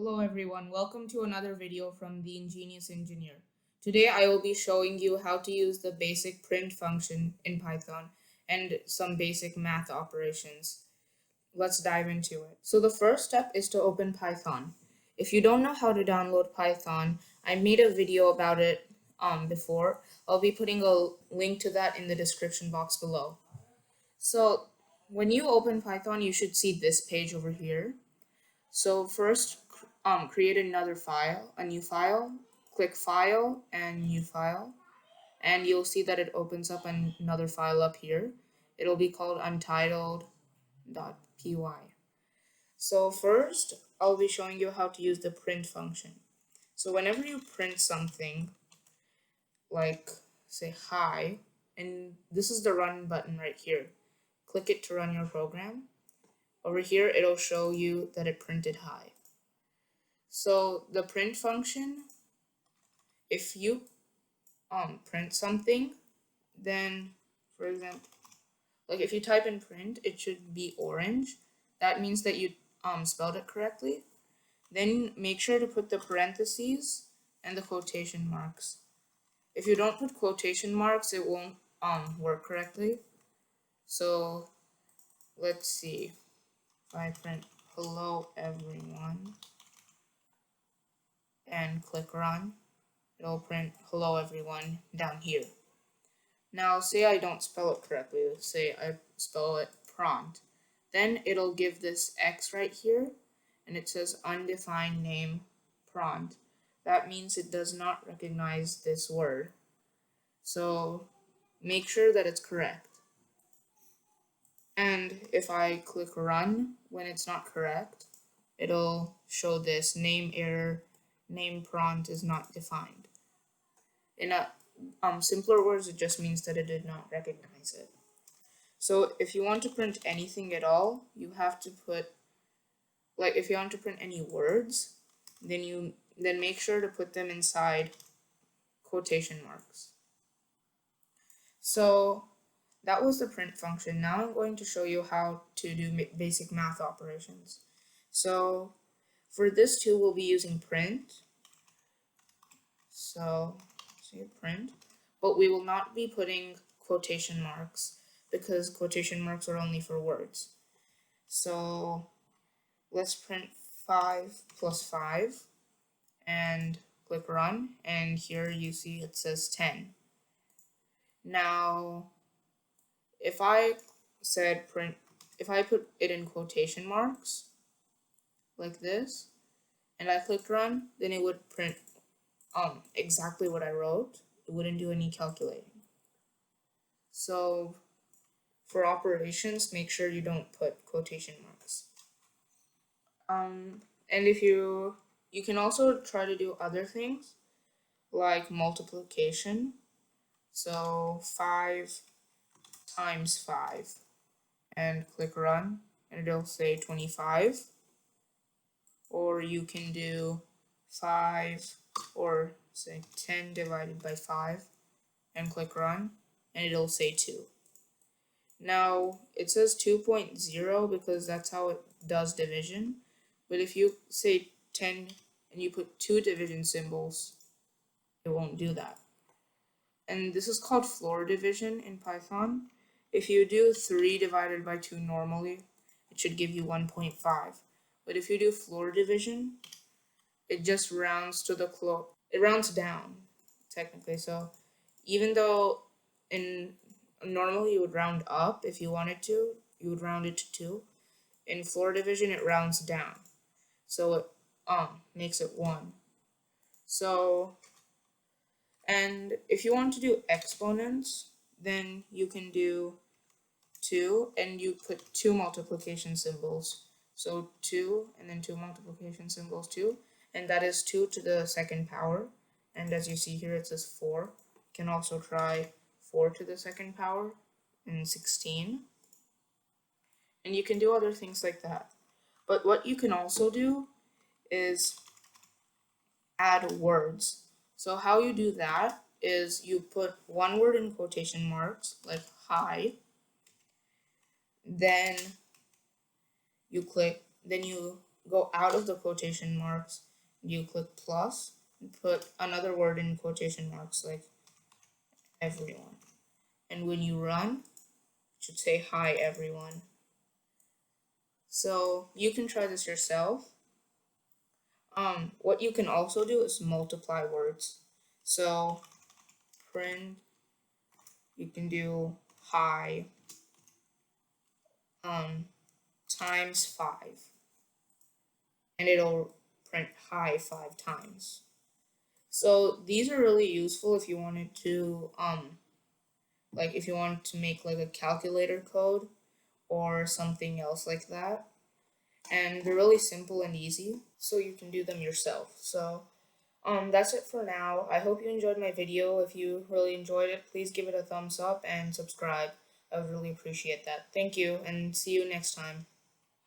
Hello everyone, welcome to another video from the Ingenious Engineer. Today I will be showing you how to use the basic print function in Python and some basic math operations. Let's dive into it. So the first step is to open Python. If you don't know how to download Python, I made a video about it before. I'll be putting a link to that in the description box below. So when you open Python, you should see this page over here. So first, create another file, a new file, click File and New File, and you'll see that it opens up another file up here. It'll be called Untitled.py. So first, I'll be showing you how to use the print function. So whenever you print something, like say hi, and this is the run button right here, click it to run your program. Over here, it'll show you that it printed hi. So the print function, if you print something, then for example, like if you type in print, it should be orange. That means that you spelled it correctly. Then make sure to put the parentheses and the quotation marks. If you don't put quotation marks, it won't work correctly. So let's see. If I print hello everyone and click run, it'll print hello everyone down here. Now say I don't spell it correctly, say I spell it prompt, then it'll give this X right here and it says undefined name prompt. That means it does not recognize this word. So make sure that it's correct. And if I click run when it's not correct, it'll show this name error, name prompt is not defined. In a simpler words, it just means that it did not recognize it. So if you want to print anything at all, you have to put, like if you want to print any words, then make sure to put them inside quotation marks. So that was the print function. Now I'm going to show you how to do basic math operations. So for this too, we'll be using print. So say print, but we will not be putting quotation marks because quotation marks are only for words. So let's print 5 plus 5 and click run, and here you see it says 10. Now if I said print, if I put it in quotation marks like this and I clicked run, then it would print exactly what I wrote. It wouldn't do any calculating. So for operations, make sure you don't put quotation marks. And if you can also try to do other things like multiplication. So 5 times 5 and click run and it'll say 25. Or you can do 5 or say 10 divided by 5 and click run and it'll say 2. Now it says 2.0 because that's how it does division, but if you say 10 and you put 2 division symbols, it won't do that. And this is called floor division in Python. If you do 3 divided by 2 normally, it should give you 1.5. But if you do floor division, it just rounds to the it rounds down, technically. So even though normally you would round up if you wanted to, you would round it to 2. In floor division, it rounds down. So it makes it 1. So, and if you want to do exponents, then you can do 2 and you put 2 multiplication symbols. So 2 and then 2 multiplication symbols 2, and that is 2 to the second power. And as you see here, it says 4. You can also try 4 to the second power and 16. And you can do other things like that. But what you can also do is add words. So how you do that is you put one word in quotation marks, like hi, then you go out of the quotation marks, you click plus, and put another word in quotation marks like everyone. And when you run, it should say hi everyone. So you can try this yourself. What you can also do is multiply words. So print, you can do hi times 5, and it'll print hi 5 times. So these are really useful if you wanted to like if you wanted to make like a calculator code or something else like that. And they're really simple and easy, so you can do them yourself. So that's it for now. I hope you enjoyed my video. If you really enjoyed it, please give it a thumbs up and subscribe. I would really appreciate that. Thank you, and see you next time.